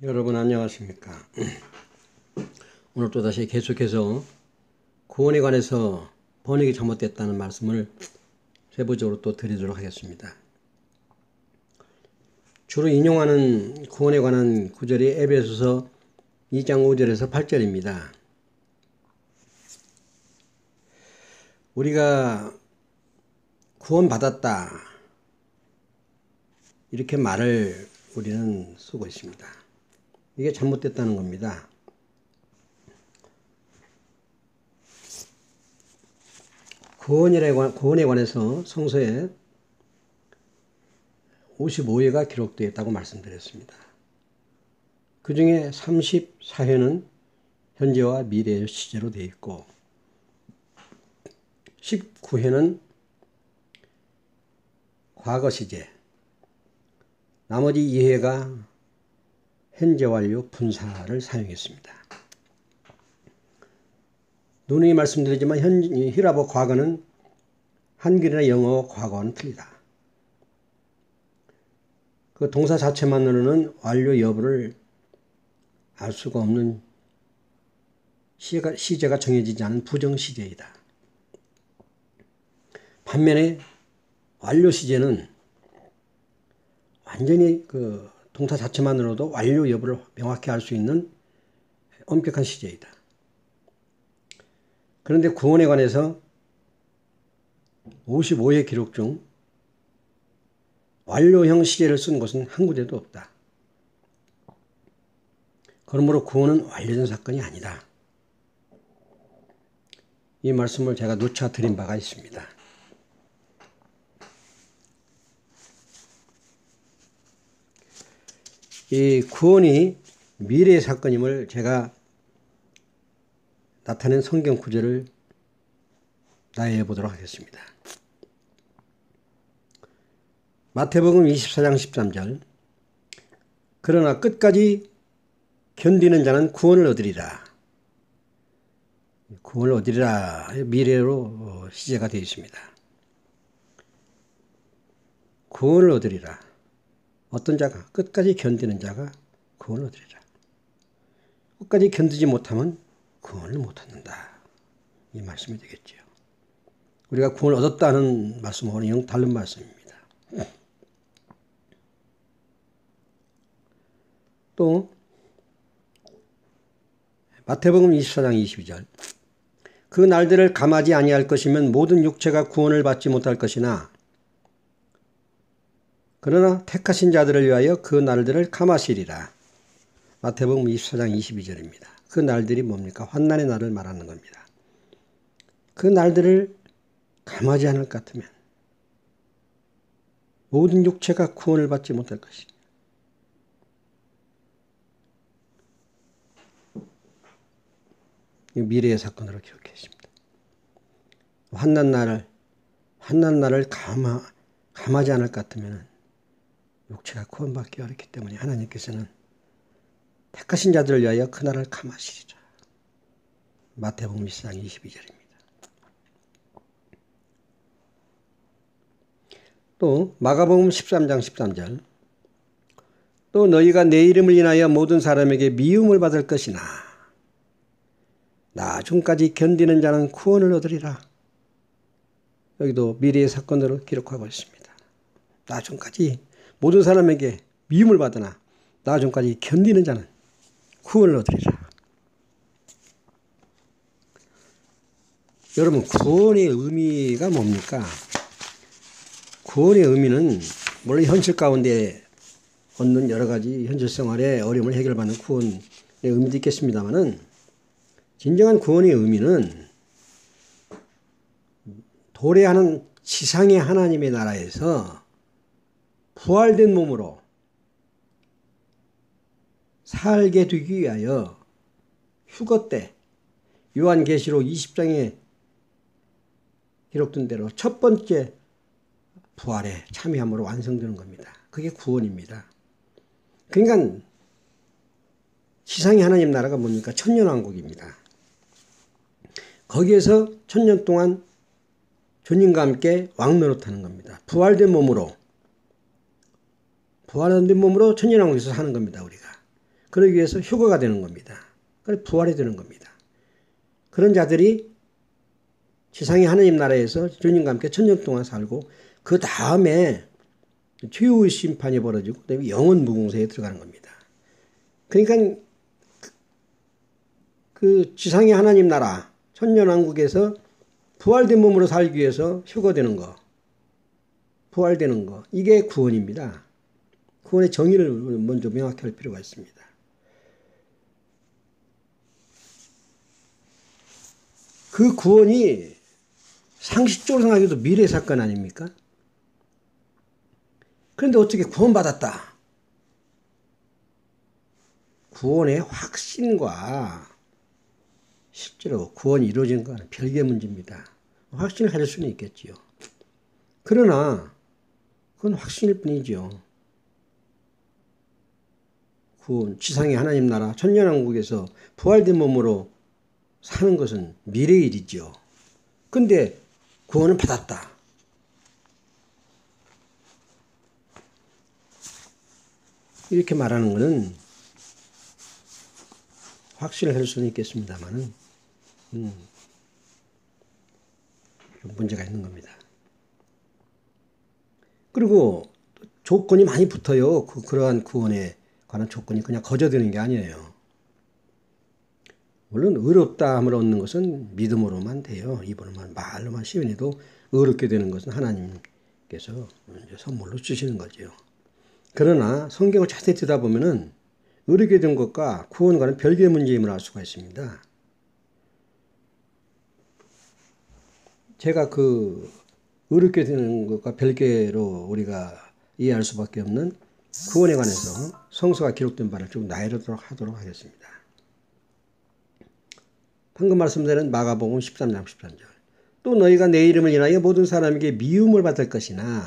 여러분 안녕하십니까. 오늘 또다시 계속해서 구원에 관해서 번역이 잘못됐다는 말씀을 세부적으로 또 드리도록 하겠습니다. 주로 인용하는 구원에 관한 구절이 에베소서 2장 5절에서 8절입니다. 우리가 구원받았다 이렇게 말을 우리는 쓰고 있습니다. 이게 잘못됐다는 겁니다. 구원에 관해서 성서에 55회가 기록되어 있다고 말씀드렸습니다. 그 중에 34회는 현재와 미래의 시제로 되어 있고 19회는 과거 시제, 나머지 2회가 현재 완료 분사를 사용했습니다. 누누이 말씀드리지만 히라보 과거는 한글이나 영어 과거와는 틀리다. 그 동사 자체만으로는 완료 여부를 알 수가 없는 시제가 정해지지 않은 부정시제이다. 반면에 완료 시제는 완전히 그 동사 자체만으로도 완료 여부를 명확히 알 수 있는 엄격한 시제이다. 그런데 구원에 관해서 55회 기록 중 완료형 시제를 쓴 것은 한 구절도 없다. 그러므로 구원은 완료된 사건이 아니다. 이 말씀을 제가 누차 드린 바가 있습니다. 이 구원이 미래의 사건임을 제가 나타낸 성경 구절을 나열해 보도록 하겠습니다. 마태복음 24장 13절 그러나 끝까지 견디는 자는 구원을 얻으리라. 구원을 얻으리라 미래로 시제가 되어 있습니다. 구원을 얻으리라. 어떤 자가 끝까지 견디는 자가 구원을 얻으리라. 끝까지 견디지 못하면 구원을 못 얻는다. 이 말씀이 되겠죠. 우리가 구원을 얻었다는 말씀하고는 영 다른 말씀입니다. 또 마태복음 24장 22절 그 날들을 감하지 아니할 것이면 모든 육체가 구원을 받지 못할 것이나 그러나 택하신 자들을 위하여 그 날들을 감하시리라. 마태복음 24장 22절입니다. 그 날들이 뭡니까? 환난의 날을 말하는 겁니다. 그 날들을 감하지 않을 것 같으면 모든 육체가 구원을 받지 못할 것이다. 미래의 사건으로 기록했습니다. 환난 날을 감하지 않을 것 같으면 육체가 구원받기 어렵기 때문에 하나님께서는 택하신 자들을 위하여 그 날을 감하시리라. 마태복음 24장 22절입니다. 또 마가복음 13장 13절 또 너희가 내 이름을 인하여 모든 사람에게 미움을 받을 것이나 나중까지 견디는 자는 구원을 얻으리라. 여기도 미래의 사건으로 기록하고 있습니다. 나중까지 모든 사람에게 미움을 받으나 나중까지 견디는 자는 구원을 얻으리라. 여러분, 구원의 의미가 뭡니까? 구원의 의미는 물론 현실 가운데 얻는 여러 가지 현실 생활의 어려움을 해결받는 구원의 의미도 있겠습니다만은 진정한 구원의 의미는 도래하는 지상의 하나님의 나라에서 부활된 몸으로 살게 되기 위하여 휴거 때 요한계시록 20장에 기록된 대로 첫 번째 부활에 참여함으로 완성되는 겁니다. 그게 구원입니다. 그러니까 지상의 하나님 나라가 뭡니까? 천년왕국입니다. 거기에서 천년 동안 주님과 함께 왕노릇하는 겁니다. 부활된 몸으로 천년왕국에서 사는 겁니다. 우리가. 그러기 위해서 휴거가 되는 겁니다. 그래서 부활이 되는 겁니다. 그런 자들이 지상의 하나님 나라에서 주님과 함께 1000년 동안 살고 그 다음에 최후의 심판이 벌어지고 그다음에 영원 무궁세에 들어가는 겁니다. 그러니까 그 지상의 하나님 나라 천년왕국에서 부활된 몸으로 살기 위해서 휴거되는 거, 부활되는 거, 이게 구원입니다. 구원의 정의를 먼저 명확히 할 필요가 있습니다. 그 구원이 상식적으로 생각해도 미래 사건 아닙니까? 그런데 어떻게 구원받았다. 구원의 확신과 실제로 구원이 이루어진 것은 별개의 문제입니다. 확신을 가질 수는 있겠지요. 그러나 그건 확신일 뿐이죠. 구원, 지상의 하나님 나라 천년왕국에서 부활된 몸으로 사는 것은 미래의 일이죠. 근데 구원은 받았다. 이렇게 말하는 것은 확신을 할 수는 있겠습니다만은 좀 문제가 있는 겁니다. 그리고 조건이 많이 붙어요. 그러한 구원에 관한 조건이 그냥 거저되는 게 아니에요. 물론 의롭다 함을 얻는 것은 믿음으로만 돼요. 입으로만 말로만 시인해도 의롭게 되는 것은 하나님께서 선물로 주시는 거죠. 그러나 성경을 자세히 들여다보면은 의롭게 된 것과 구원과는 별개의 문제임을 알 수가 있습니다. 제가 그 의롭게 되는 것과 별개로 우리가 이해할 수밖에 없는 구원에 관해서 성서가 기록된 바를 좀 나열하도록 하겠습니다. 방금 말씀드린 마가복음 13장 13절. 또 너희가 내 이름을 인하여 모든 사람에게 미움을 받을 것이나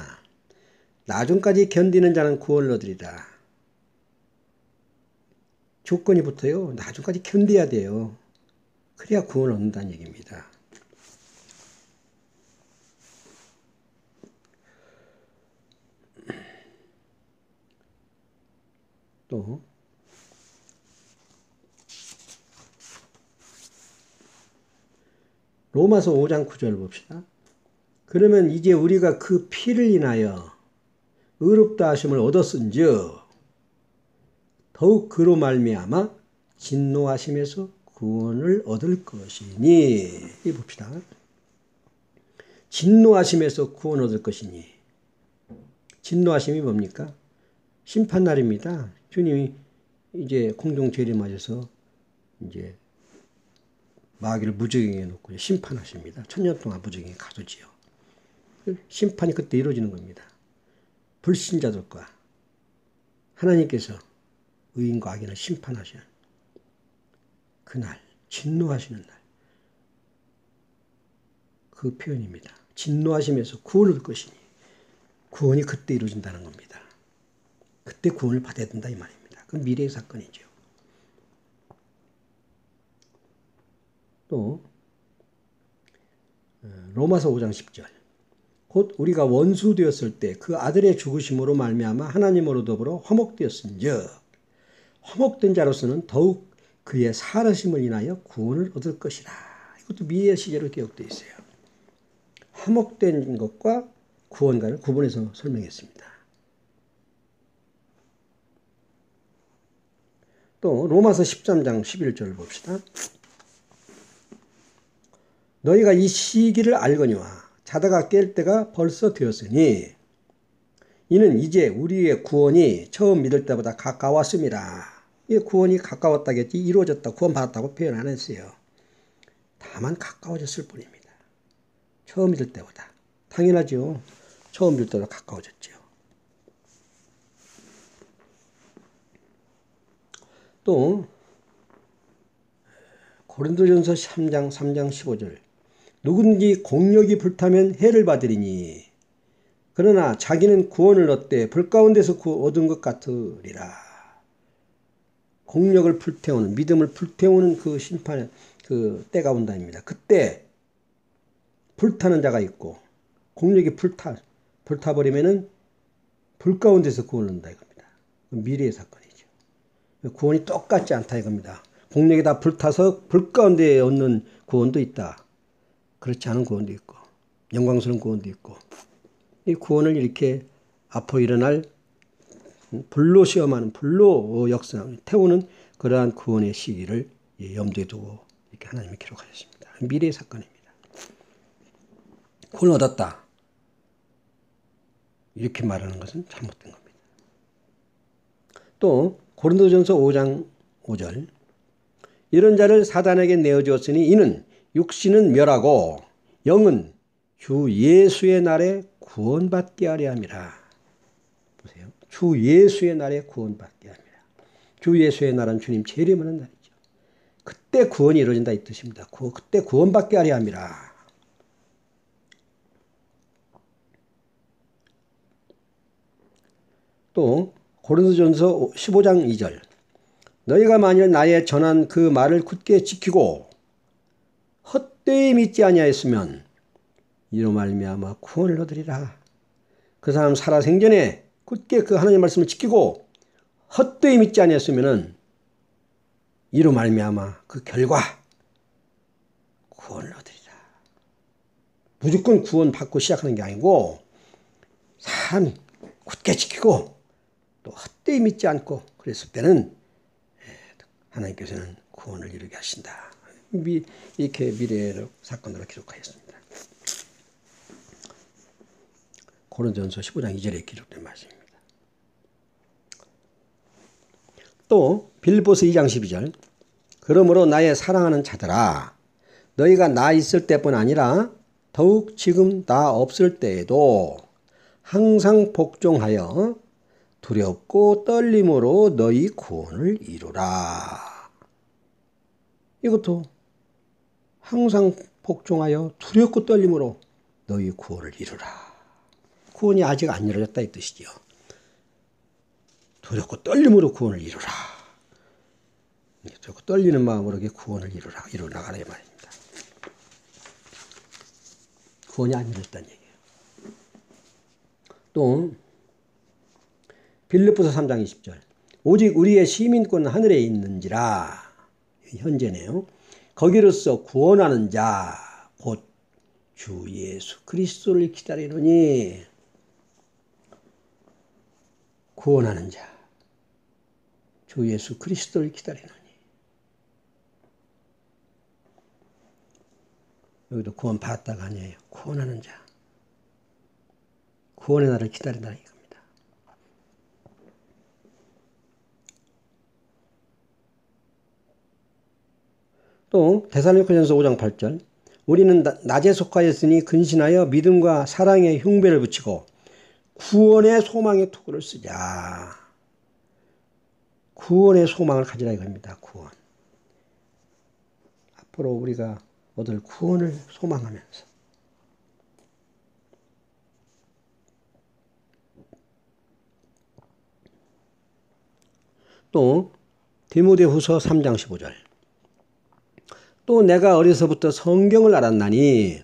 나중까지 견디는 자는 구원을 얻으리라. 조건이 붙어요. 나중까지 견뎌야 돼요. 그래야 구원을 얻는다는 얘기입니다. 또 로마서 5장 9절 봅시다. 그러면 이제 우리가 그 피를 인하여 의롭다 하심을 얻었은즉 더욱 그로 말미암아 진노하심에서 구원을 얻을 것이니. 이 봅시다. 진노하심에서 구원 얻을 것이니. 진노하심이 뭡니까? 심판날입니다. 주님이 이제 공동 재림하셔서 이제 마귀를 무적행에 놓고 심판하십니다. 1000년 동안 무적행에 가두지요. 심판이 그때 이루어지는 겁니다. 불신자들과 하나님께서 의인과 악인을 심판하시는 그날, 진노하시는 날. 그 표현입니다. 진노하시면서 구원을 얻을 것이니. 구원이 그때 이루어진다는 겁니다. 그때 구원을 받아야 된다 이 말입니다. 그건 미래의 사건이죠. 또 로마서 5장 10절. 곧 우리가 원수 되었을 때 그 아들의 죽으심으로 말미암아 하나님으로 더불어 화목되었은즉 화목된 자로서는 더욱 그의 살으심을 인하여 구원을 얻을 것이라. 이것도 미래 시제로 기록되어 있어요. 화목된 것과 구원과를 구분해서 설명했습니다. 또 로마서 13장 11절을 봅시다. 너희가 이 시기를 알거니와 자다가 깰 때가 벌써 되었으니 이는 이제 우리의 구원이 처음 믿을 때보다 가까웠습니다. 이 구원이 가까웠다겠지 이루어졌다 구원받았다고 표현 안 했어요. 다만 가까워졌을 뿐입니다. 처음 믿을 때보다. 당연하죠. 처음 믿을 때보다 가까워졌죠. 또 고린도전서 3장 15절. 누구든지 공력이 불타면 해를 받으리니 그러나 자기는 구원을 얻되 불 가운데서 얻은 것 같으리라. 공력을 불태우는 믿음을 불태우는 그 심판의 그 때가 온다입니다. 그때 불타는 자가 있고 공력이 불타버리면은 불 가운데서 구원을 얻는다 이겁니다. 미래의 사건이죠. 구원이 똑같지 않다 이겁니다. 공력이 다 불타서 불 가운데 얻는 구원도 있다. 그렇지 않은 구원도 있고 영광스러운 구원도 있고 이 구원을 이렇게 앞으로 일어날 불로 시험하는 불로 역사하는 태우는 그러한 구원의 시기를 염두에 두고 이렇게 하나님이 기록하셨습니다. 미래의 사건입니다. 구원을 얻었다. 이렇게 말하는 것은 잘못된 겁니다. 또 고린도전서 5장 5절 이런 자를 사단에게 내어주었으니 이는 육신은 멸하고 영은 주 예수의 날에 구원받게 하려 함이라. 보세요. 주 예수의 날에 구원받게 합니다. 주 예수의 날은 주님 재림하는 날이죠. 그때 구원이 이루어진다 이 뜻입니다. 그때 구원받게 하려 함이라. 또 고린도전서 15장 2절 너희가 만일 나의 전한 그 말을 굳게 지키고 헛되이 믿지 아니하였으면 이로 말미암아 구원을 얻으리라. 그 사람 살아생전에 굳게 그 하나님의 말씀을 지키고 헛되이 믿지 아니했으면은 이로 말미암아 그 결과 구원을 얻으리라. 무조건 구원 받고 시작하는 게 아니고 참 굳게 지키고 또 헛되이 믿지 않고 그랬을 때는 하나님께서는 구원을 이루게 하신다. 이렇게 미래의 사건으로 기록하였습니다. 고린도전서 15장 2절에 기록된 말씀입니다. 또 빌립보서 2장 12절 그러므로 나의 사랑하는 자들아 너희가 나 있을 때뿐 아니라 더욱 지금 나 없을 때에도 항상 복종하여 두렵고 떨림으로 너희 구원을 이루라. 이것도 항상 복종하여 두렵고 떨림으로 너희 구원을 이루라. 구원이 아직 안 이루어졌다 이 뜻이죠. 두렵고 떨림으로 구원을 이루라. 두렵고 떨리는 마음으로 구원을 이루나가라 이 말입니다. 구원이 안 이루어졌다는 얘기예요. 또 빌립보서 3장 20절 오직 우리의 시민권은 하늘에 있는지라 현재네요. 거기로서 구원하는 자 곧 주 예수 그리스도를 기다리노니 구원하는 자 주 예수 그리스도를 기다리노니 여기도 구원 받았다가 아니에요. 구원하는 자 구원의 날을 기다린다는 이겁니다. 또 데살로니가전서 5장 8절 우리는 낮에 속하였으니 근신하여 믿음과 사랑의 흉배를 붙이고 구원의 소망의 투구를 쓰자. 구원의 소망을 가지라 이겁니다. 구원. 앞으로 우리가 얻을 구원을 소망하면서 또 디모데후서 3장 15절 또 내가 어려서부터 성경을 알았나니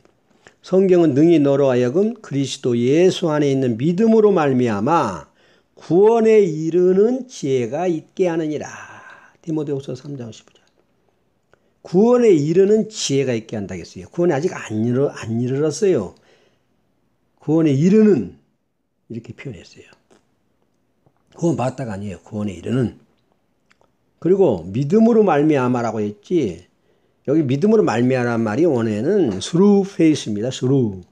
성경은 능히 너로 하여금 그리스도 예수 안에 있는 믿음으로 말미암아 구원에 이르는 지혜가 있게 하느니라. 디모데후서 3장 15절 구원에 이르는 지혜가 있게 한다겠어요. 구원이 아직 안 이르렀어요. 구원에 이르는 이렇게 표현했어요. 구원 받았다가 아니에요. 구원에 이르는. 그리고 믿음으로 말미암아라고 했지 여기 믿음으로 말미암아라는 말이 원어에는 through faith입니다. through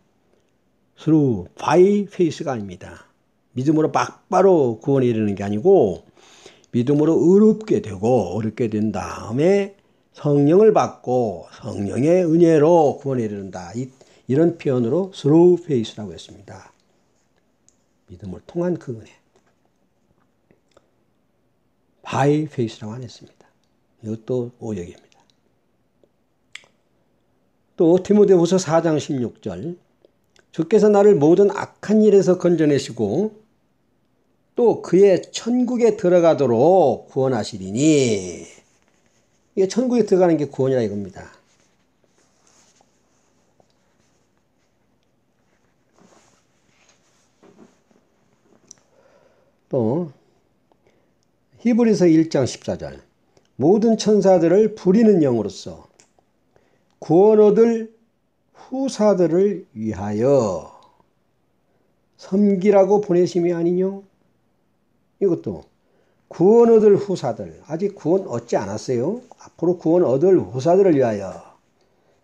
by faith가 아닙니다. 믿음으로 막바로 구원에 이르는 게 아니고 믿음으로 의롭게 되고 어렵게 된 다음에 성령을 받고 성령의 은혜로 구원에 이르는다. 이런 표현으로 through faith라고 했습니다. 믿음을 통한 그 은혜. by faith라고 안 했습니다. 이것도 오역입니다. 또 디모데후서 4장 16절 주께서 나를 모든 악한 일에서 건져내시고 또 그의 천국에 들어가도록 구원하시리니 이게 천국에 들어가는 게 구원이라 이겁니다. 또 히브리서 1장 14절. 모든 천사들을 부리는 영으로서 구원 얻을 후사들을 위하여 섬기라고 보내심이 아니뇨. 이것도 구원 얻을 후사들, 아직 구원 얻지 않았어요. 앞으로 구원 얻을 후사들을 위하여.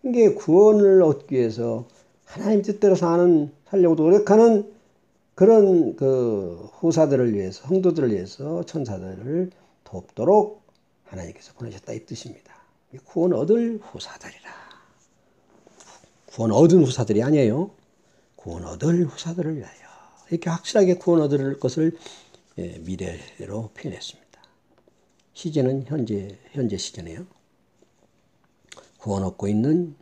이게 구원을 얻기 위해서 하나님 뜻대로 살려고 노력하는 그런 그 후사들을 위해서, 성도들을 위해서 천사들을 돕도록 하나님께서 보내셨다 이 뜻입니다. 구원 얻을 후사들이라. 구원 얻은 후사들이 아니에요. 구원 얻을 후사들을 위하여. 이렇게 확실하게 구원 얻을 것을 미래로 표현했습니다. 시제는 현재 시제네요. 구원 얻고 있는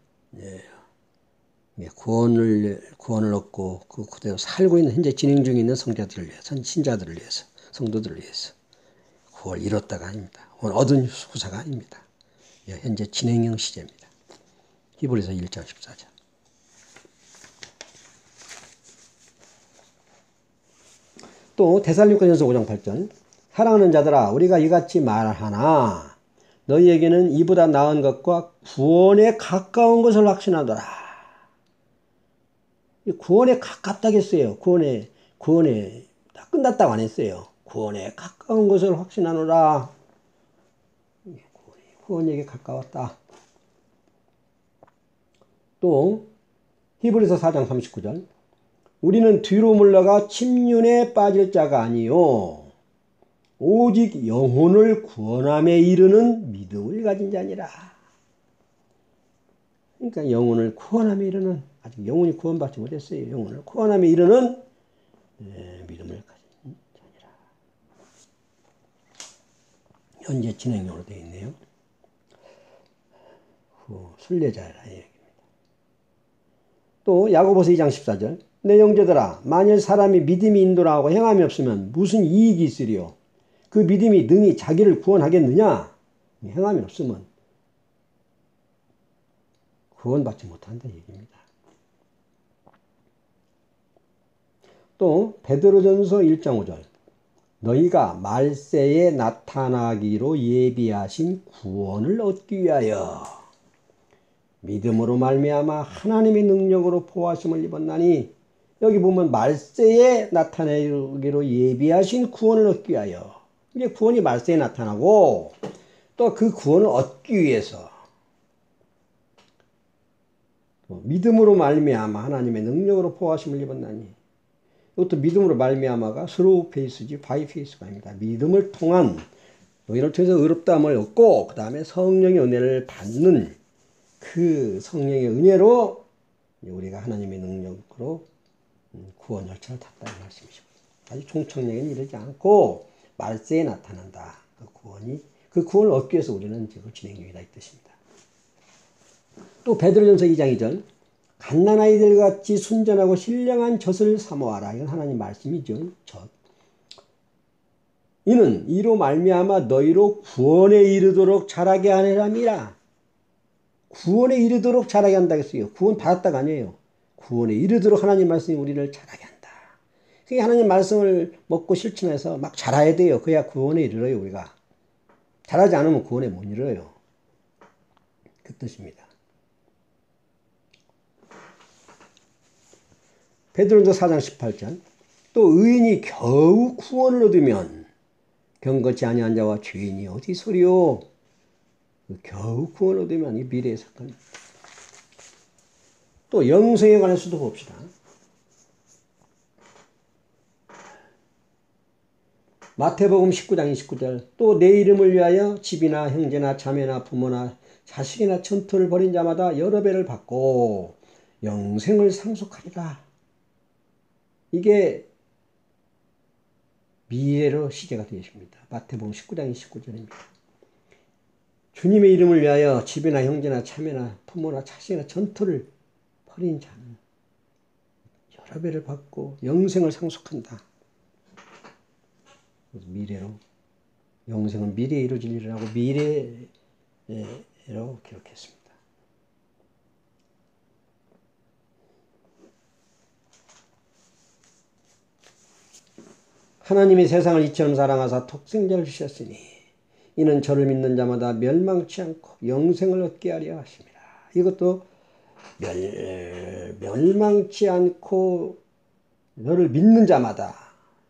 구원을 얻고 그대로 살고 있는 현재 진행 중에 있는 성자들을 위해서, 신자들을 위해서, 성도들을 위해서 구원을 이뤘다가 아닙니다. 구원 얻은 후사가 아닙니다. 현재 진행형 시제입니다. 히브리서 1장 14절. 또 데살로니가전서 5장 8절. 사랑하는 자들아 우리가 이같이 말하나 너희에게는 이보다 나은 것과 구원에 가까운 것을 확신하더라. 구원에 가깝다겠어요. 구원에 다 끝났다고 안 했어요. 구원에 가까운 것을 확신하노라. 구원에게 가까웠다. 또 히브리서 4장 39절. 우리는 뒤로 물러가 침륜에 빠질 자가 아니요 오직 영혼을 구원함에 이르는 믿음을 가진 자니라. 그러니까 영혼을 구원함에 이르는, 아직 영혼이 구원받지 못했어요. 영혼을 구원함에 이르는 믿음을 가진 자니라. 현재 진행형으로 되어 있네요. 순례자라 이 얘기입니다. 또 야고보서 2장 14절. 내 형제들아 만일 사람이 믿음이 인도라 하고 행함이 없으면 무슨 이익이 있으리요. 그 믿음이 능히 자기를 구원하겠느냐. 행함이 없으면 구원받지 못한다 얘기입니다. 또 베드로전서 1장 5절. 너희가 말세에 나타나기로 예비하신 구원을 얻기 위하여 믿음으로 말미암아 하나님의 능력으로 보호하심을 입었나니, 여기 보면 말세에 나타나기로 예비하신 구원을 얻기 위하여. 이게 구원이 말세에 나타나고 또 그 구원을 얻기 위해서 믿음으로 말미암아 하나님의 능력으로 보호하심을 입었나니, 이것도 믿음으로 말미암아가 스로우 페이스지 바이 페이스가 아닙니다. 믿음을 통한, 이를 통해서 의롭다함을 얻고 그 다음에 성령의 은혜를 받는 그 성령의 은혜로 우리가 하나님의 능력으로 구원 열차를 탔다는 말씀이십니다. 아직 총청량에 이르지 않고 말세에 나타난다. 그 구원을 얻기 위해서 우리는 지금 진행 중이다 이 뜻입니다. 또 베드로전서 2장 2절. 갓난아이들 같이 순전하고 신령한 젖을 사모하라. 이건 하나님 말씀이죠. 젖. 이는 이로 말미암아 너희로 구원에 이르도록 자라게 하느람이라. 구원에 이르도록 자라게 한다 했어요. 구원 받았다가 아니에요. 구원에 이르도록 하나님 말씀이 우리를 자라게 한다. 그게 하나님 말씀을 먹고 실천해서 막 자라야 돼요. 그래야 구원에 이르러요. 우리가 자라지 않으면 구원에 못 이르러요. 그 뜻입니다. 베드로전서 4장 18절. 또 의인이 겨우 구원을 얻으면 경건치 아니한 자와 죄인이 어디 소리요. 겨우 구원을 얻으면 이 미래의 사건입니다. 또 영생에 관해서도 봅시다. 마태복음 19장 29절. 또 내 이름을 위하여 집이나 형제나 자매나 부모나 자식이나 천토를 벌인 자마다 여러 배를 받고 영생을 상속하리라. 이게 미래로 시제가 되십니다. 마태복음 19장 29절입니다. 주님의 이름을 위하여 집이나 형제나 자매나 부모나 자식이나 전토를 벌인 자는 여러 배를 받고 영생을 상속한다. 미래로, 영생은 미래에 이루어질 일이라고 미래로 기록했습니다. 하나님이 세상을 이처럼 사랑하사 독생자를 주셨으니 이는 저를 믿는 자마다 멸망치 않고 영생을 얻게 하려 하십니다. 이것도 멸망치 않고 너를 믿는 자마다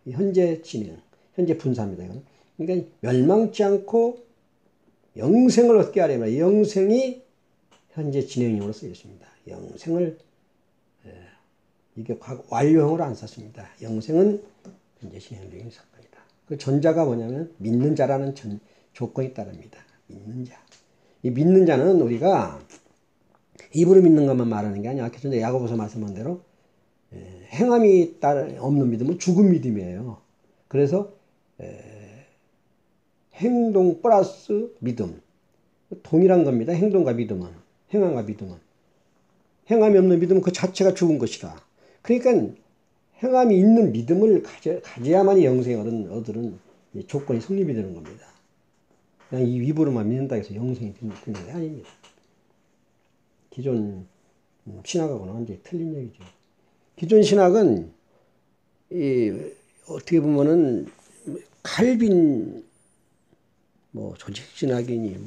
현재 진행, 현재 분사입니다. 이건. 그러니까 멸망치 않고 영생을 얻게 하려면 영생이 현재 진행형으로 쓰여 있습니다. 영생을 이게 완료형으로 안 썼습니다. 영생은 현재 진행 중인 사건이다. 그 전자가 뭐냐면 믿는 자라는 조건이 따릅니다. 믿는 자. 이 믿는 자는 우리가 입으로 믿는 것만 말하는 게 아니라 전에 야고보서 말씀한 대로 행함이 없는 믿음은 죽은 믿음이에요. 그래서 행동 플러스 믿음 동일한 겁니다. 행동과 믿음은 행함과 믿음은 행함이 없는 믿음은 그 자체가 죽은 것이다. 그러니까 행함이 있는 믿음을 가져야만이 영생을 얻는 조건이 성립이 되는 겁니다. 그냥 이 입으로만 믿는다 해서 영생이 되는 게 아닙니다. 기존 신학하고는 완전히 틀린 얘기죠. 기존 신학은 어떻게 보면은 칼빈 조직신학이니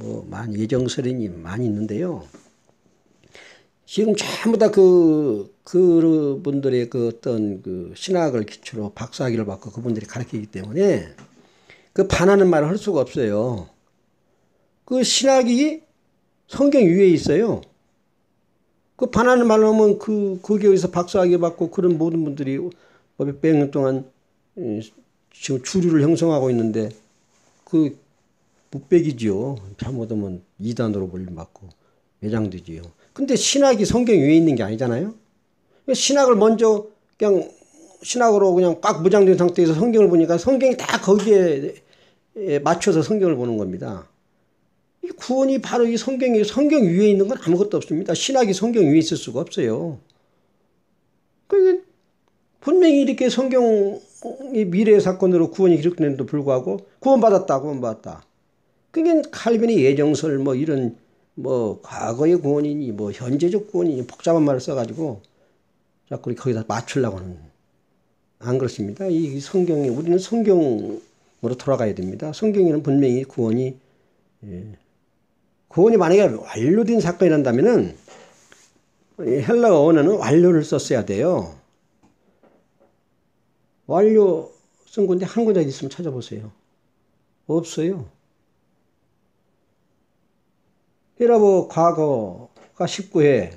예정설이니 많이 있는데요. 지금 전부 다 그분들의 어떤 신학을 기초로 박사학위를 받고 그분들이 가르치기 때문에 그 반하는 말을 할 수가 없어요. 그 신학이 성경 위에 있어요. 그 반하는 말을 하면 그 교회에서 박사학위 받고 그런 모든 분들이 몇백 년 동안 지금 주류를 형성하고 있는데 그 묵백이지요. 잘못하면 이단으로 몰림받고 매장되지요. 근데 신학이 성경 위에 있는 게 아니잖아요. 신학을 먼저 그냥 신학으로 그냥 꽉 무장된 상태에서 성경을 보니까 성경이 다 거기에 맞춰서 성경을 보는 겁니다. 이 구원이 바로 이 성경 위에 있는 건 아무것도 없습니다. 신학이 성경 위에 있을 수가 없어요. 그러니까 분명히 이렇게 성경이 미래의 사건으로 구원이 기록되는데도 불구하고 구원받았다. 그게 칼빈의 예정설 이런 과거의 구원이니 현재적 구원이니 복잡한 말을 써가지고 자꾸 거기다 맞추려고 하는 안 그렇습니다. 이 성경에 우리는 성경으로 돌아가야 됩니다. 성경에는 분명히 구원이 만약에 완료된 사건이란다면은 헬라어 언어는 완료를 썼어야 돼요. 완료 쓴 건데 한 군데 있으면 찾아보세요. 없어요. 히라보 과거가 19회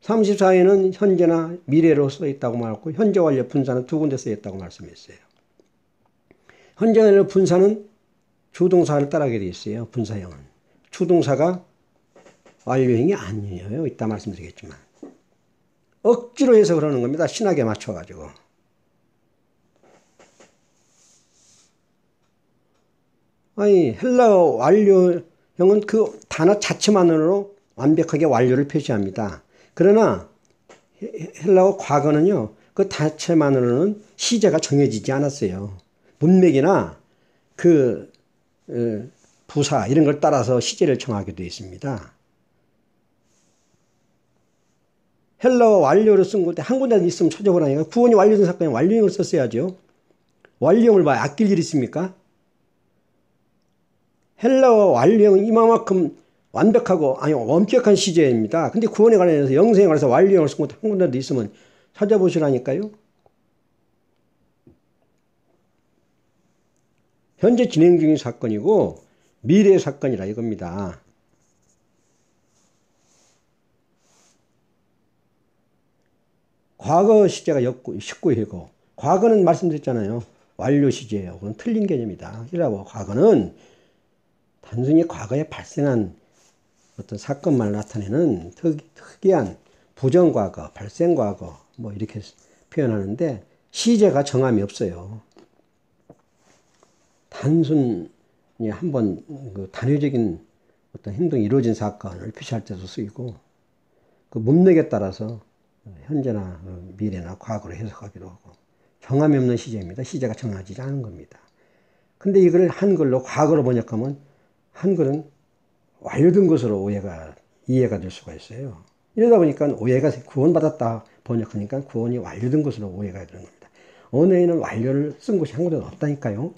34회는 현재나 미래로 써있다고 말했고 현재 완료 분사는 두 군데 써있다고 말씀했어요. 현재 완료 분사는 주동사를 따르게 되어 있어요. 분사형은. 주동사가 완료형이 아니에요. 이따 말씀드리겠지만. 억지로 해서 그러는 겁니다. 신학에 맞춰가지고. 아니 헬라어 완료형은 그 단어 자체만으로 완벽하게 완료를 표시합니다. 그러나 헬라어 과거는요. 그 자체만으로는 시제가 정해지지 않았어요. 문맥이나 부사 이런 걸 따라서 시제를 정하게 되어 있습니다. 헬라어 완료를 쓴 건데 한 군데 있으면 찾아보라니까. 구원이 완료된 사건에 완료형을 썼어야죠. 완료형을 아낄 일이 있습니까? 헬라어 완료형은 이만큼 완벽하고 엄격한 시제입니다. 근데 구원에 관련해서 영생에 관해서 완료형을 쓴 것도 한 군데도 있으면 찾아보시라니까요. 현재 진행 중인 사건이고 미래의 사건이라 이겁니다. 과거 시제가 19회고 과거는 말씀드렸잖아요. 완료 시제예요. 그건 틀린 개념이다. 이라고 과거는 단순히 과거에 발생한 어떤 사건만을 나타내는 특이한 부정과거, 발생과거 이렇게 표현하는데 시제가 정함이 없어요. 단순히 한번 단회적인 어떤 행동이 이루어진 사건을 표시할 때도 쓰이고 그 문맥에 따라서 현재나 미래나 과거로 해석하기도 하고 정함이 없는 시제입니다. 시제가 정하지 않은 겁니다. 근데 이걸 한글로 과거로 번역하면 한글은 완료된 것으로 이해가 될 수가 있어요. 이러다 보니까 구원받았다 번역하니까 구원이 완료된 것으로 오해가 되는 겁니다. 언어에는 완료를 쓴 곳이 한 곳에도 없다니까요.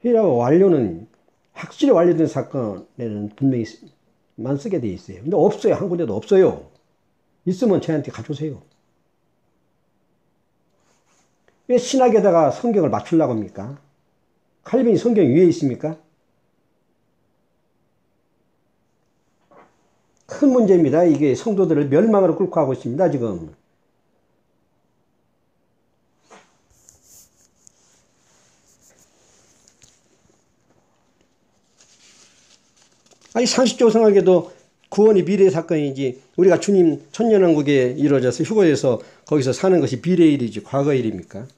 히라가 완료는 확실히 완료된 사건에는 분명히 만 쓰게 돼 있어요. 근데 없어요. 한 군데도 없어요. 있으면 저한테 가져오세요. 왜 신학에다가 성경을 맞추려고 합니까? 칼빈이 성경 위에 있습니까? 큰 문제입니다. 이게 성도들을 멸망으로 끌고 가고 있습니다. 지금. 아니 상식적으로 생각해도 구원이 미래의 사건이지 우리가 주님 천년왕국에 이루어져서 휴거해서 거기서 사는 것이 미래의 일이지 과거의 일입니까?